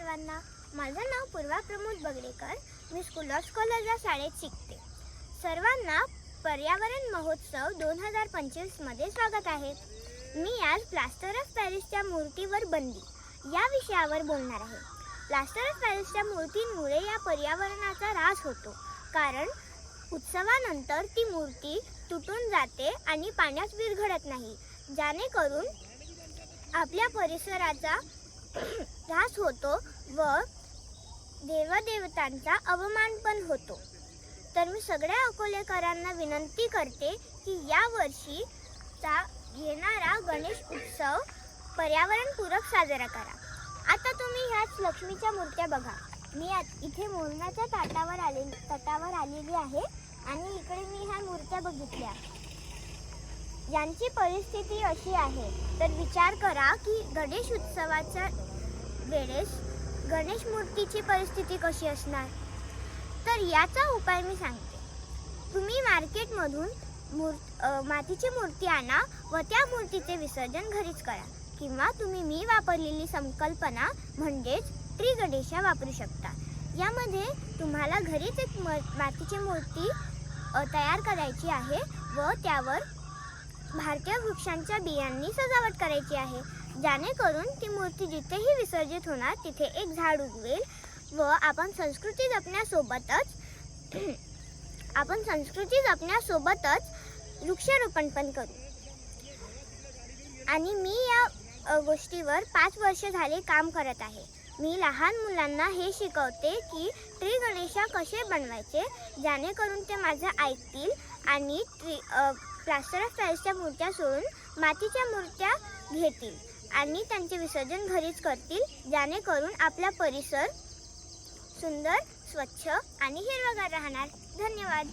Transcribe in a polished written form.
सर्वांना. माझं नाव पूर्वा प्रमोद बगडेकर. मी school of scholars या शाळेत शिकते. सर्वांना पर्यावरण महोत्सव 2025 मध्ये स्वागत आहे. मी आज प्लास्टर ऑफ पॅरिसच्या मूर्तीवर बंदी या विषयावर बोलणार आहे. प्लास्टर ऑफ पॅरिसच्या मूर्तींमुळे या पर्यावरणाचा ऱ्हास होतो, कारण उत्सवानंतर ती मूर्ती तुटून जाते आणि पाण्यात विरघळत नाही, जेणेकरून आपल्या परिसराचा ऱ्हास होतो व देवदेवतांचा अवमान पण होतो. तर मी सगळ्या अकोलेकरांना विनंती करते की या वर्षीचा येणारा गणेश उत्सव पर्यावरणपूरक साजरा करा. आता तुम्ही ह्याच लक्ष्मीच्या मूर्त्या बघा. मी इथे मोरणाच्या तटावर आलेली आहे आणि इकडे मी ह्या मूर्त्या बघितल्या. यांची परिस्थिती अशी आहे. तर विचार करा की गणेश उत्सवाच्या वेळेस गणेश मूर्तीची परिस्थिती कशी असणार. तर याचा उपाय मी सांगते. तुम्ही मार्केटमधून मातीची मूर्ती आणा व त्या मूर्तीचे विसर्जन घरीच करा, किंवा तुम्ही मी वापरलेली संकल्पना म्हणजेच ट्री गणेशा वापरू शकता. यामध्ये तुम्हाला घरीच एक मातीची मूर्ती तयार करायची आहे व त्यावर भारतीय वृक्षांच्या बियांनी सजावट करायची आहे, जेणेकरून ती मूर्ती जिथेही विसर्जित होणार तिथे एक झाड उगवेल व आपण संस्कृती जपण्यासोबतच वृक्षारोपण पण करू. आणि मी या गोष्टीवर 5 वर्ष झाले काम करत आहे. मी लहान मुलांना हे शिकवते की ट्री गणेशा कसे बनवायचे, जेणेकरून ते माझं ऐकतील आणि प्लास्टर ऑफ पॅरिसच्या मूर्त्या सोडून मातीच्या मूर्त्या घेतील आणि त्यांचे विसर्जन घरीच करतील, जेणेकरून आपला परिसर सुंदर, स्वच्छ आणि हिरवागार राहणार. धन्यवाद.